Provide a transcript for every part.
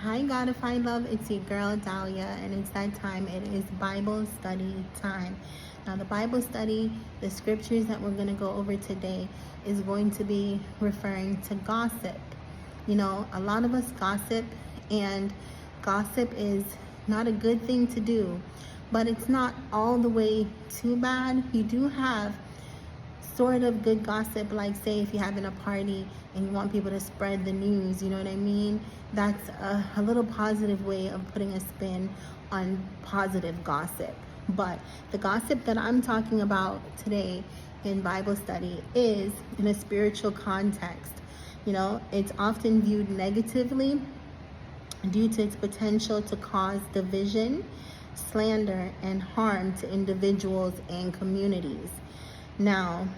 Hi, God, if I love, it's your girl Dahlia, and it's that time. It is Bible study time. Now, the Bible study, the scriptures that we're going to go over today, is going to be referring to gossip. You know, a lot of us gossip, and gossip is not a good thing to do, but it's not all the way too bad. You do have sort of good gossip, like say if you're having a party and you want people to spread the news, you know what I mean? That's a little positive way of putting a spin on positive gossip. But the gossip that I'm talking about today in Bible study is in a spiritual context. You know, it's often viewed negatively due to its potential to cause division, slander, and harm to individuals and communities. Now,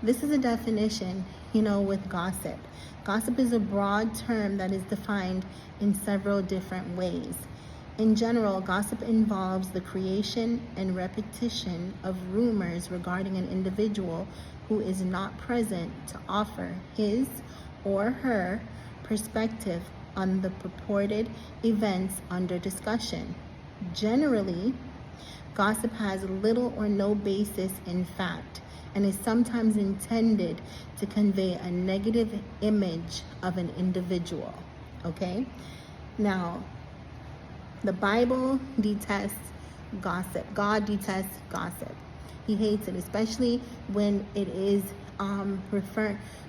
this is a definition, with gossip. Gossip is a broad term that is defined in several different ways. In general, gossip involves the creation and repetition of rumors regarding an individual who is not present to offer his or her perspective on the purported events under discussion. Generally, gossip has little or no basis in fact and is sometimes intended to convey a negative image of an individual. Okay? Now, the Bible detests gossip. God detests gossip. He hates it, especially when it is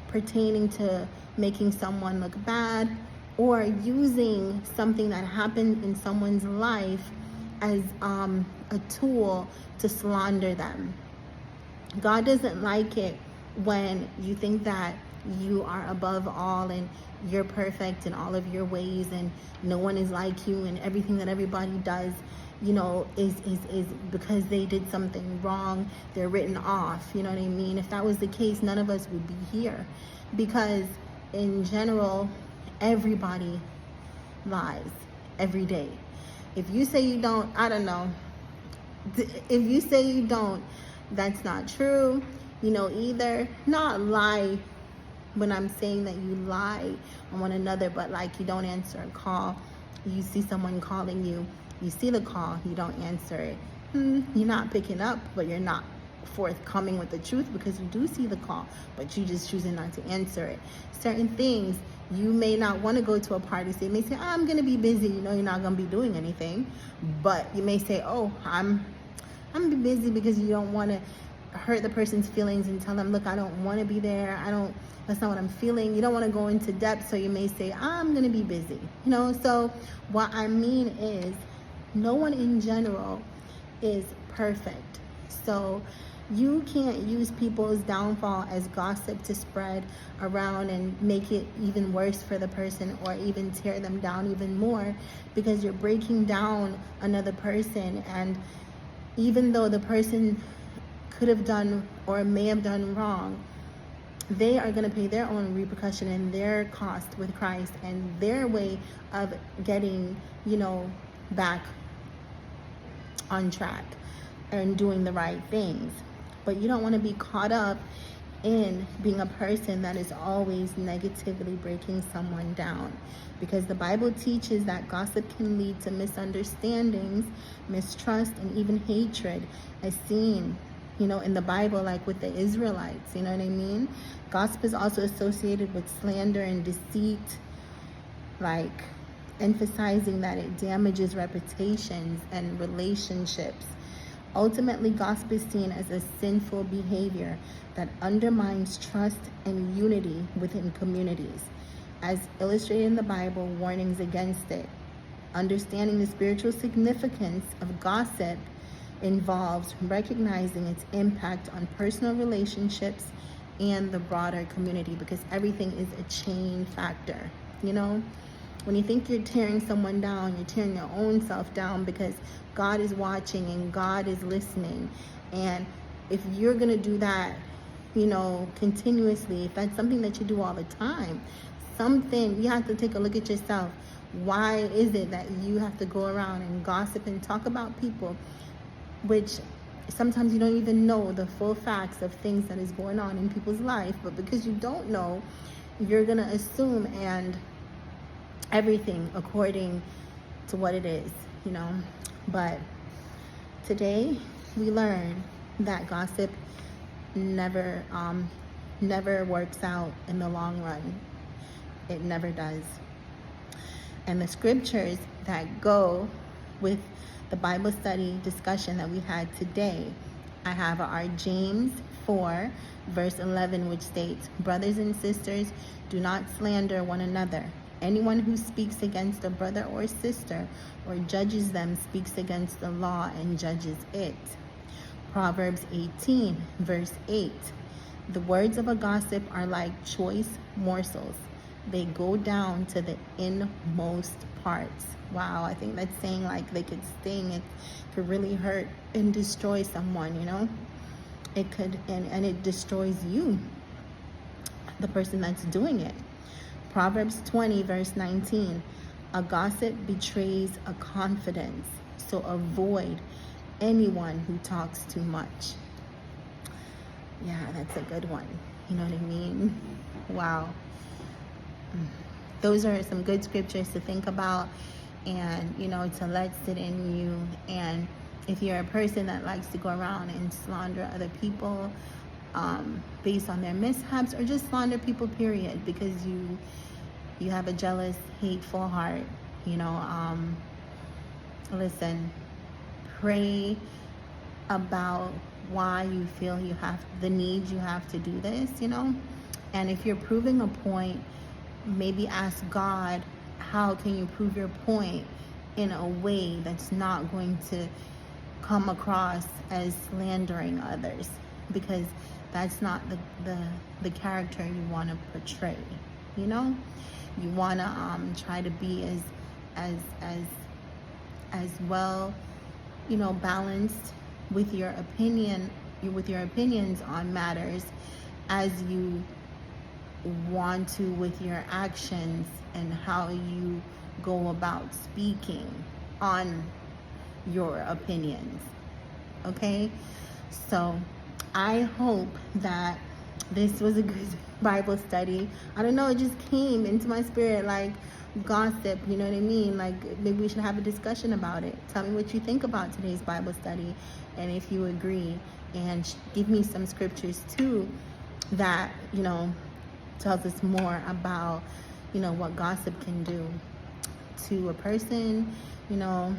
pertaining to making someone look bad or using something that happened in someone's life as a tool to slander them. God doesn't like it when you think that you are above all and you're perfect in all of your ways and no one is like you and everything that everybody does, is because they did something wrong. They're written off. You know what I mean? If that was the case, none of us would be here, because in general, everybody lies every day. If you say you don't, I don't know. If you say you don't, that's not true. Either not lie when I'm saying that you lie on one another, but like you don't answer a call. You see someone calling you, you see the call, you don't answer it. You're not picking up, but you're not forthcoming with the truth because you do see the call, but you just choosing not to answer it. Certain things, you may not want to go to a party. So you may say, I'm going to be busy. You're not going to be doing anything. But you may say, I'm busy, because you don't want to hurt the person's feelings and tell them, look, I don't want to be there. That's not what I'm feeling. You don't want to go into depth. So you may say, I'm going to be busy. So what I mean is, no one in general is perfect. So you can't use people's downfall as gossip to spread around and make it even worse for the person, or even tear them down even more, because you're breaking down another person. And even though the person could have done or may have done wrong, they are going to pay their own repercussion and their cost with Christ and their way of getting, back on track and doing the right things. But you don't want to be caught up in being a person that is always negatively breaking someone down, because the Bible teaches that gossip can lead to misunderstandings, mistrust, and even hatred, as seen in the Bible, like with the Israelites. You know what I mean? Gossip is also associated with slander and deceit, like emphasizing that it damages reputations and relationships. Ultimately, gossip is seen as a sinful behavior that undermines trust and unity within communities. As illustrated in the Bible, warnings against it. Understanding the spiritual significance of gossip involves recognizing its impact on personal relationships and the broader community, because everything is a chain factor. When you think you're tearing someone down, you're tearing your own self down, because God is watching and God is listening. And if you're going to do that, continuously, if that's something that you do all the time, you have to take a look at yourself. Why is it that you have to go around and gossip and talk about people, which sometimes you don't even know the full facts of things that is going on in people's life, but because you don't know, you're going to assume and everything according to what it is, you know. But today we learn that gossip never works out in the long run. It never does. And the scriptures that go with the Bible study discussion that we had today, I have our James 4 verse 11, which states, brothers and sisters, do not slander one another. Anyone who speaks against a brother or sister or judges them speaks against the law and judges it. Proverbs 18 verse 8, the words of a gossip are like choice morsels. They go down to the inmost parts. Wow, I think that's saying like they could sting, it could really hurt and destroy someone, you know. It could, and it destroys you, the person that's doing it. Proverbs 20 verse 19, a gossip betrays a confidence, so avoid anyone who talks too much. Yeah, that's a good one. You know what I mean? Wow. Those are some good scriptures to think about and, you know, to let sit in you. And if you're a person that likes to go around and slander other people based on their mishaps, or just slander people period, because you have a jealous, hateful heart, you know, listen, pray about why you feel you have the need you have to do this, you know. And if you're proving a point, maybe ask God, how can you prove your point in a way that's not going to come across as slandering others, because that's not the character you want to portray, you know. You want to try to be as well, you know, balanced with your opinions on matters as you want to with your actions and how you go about speaking on your opinions. Okay, so I hope that this was a good Bible study. I don't know, it just came into my spirit like gossip, you know what I mean? Like maybe we should have a discussion about it. Tell me what you think about today's Bible study, and if you agree, and give me some scriptures too that, you know, tells us more about, you know, what gossip can do to a person, you know,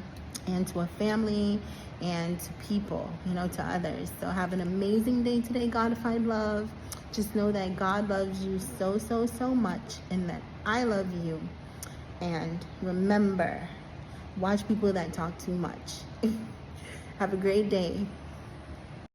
and to a family, and to people, you know, to others. So have an amazing day today, Godified love. Just know that God loves you so, so, so much, and that I love you. And remember, watch people that talk too much. Have a great day.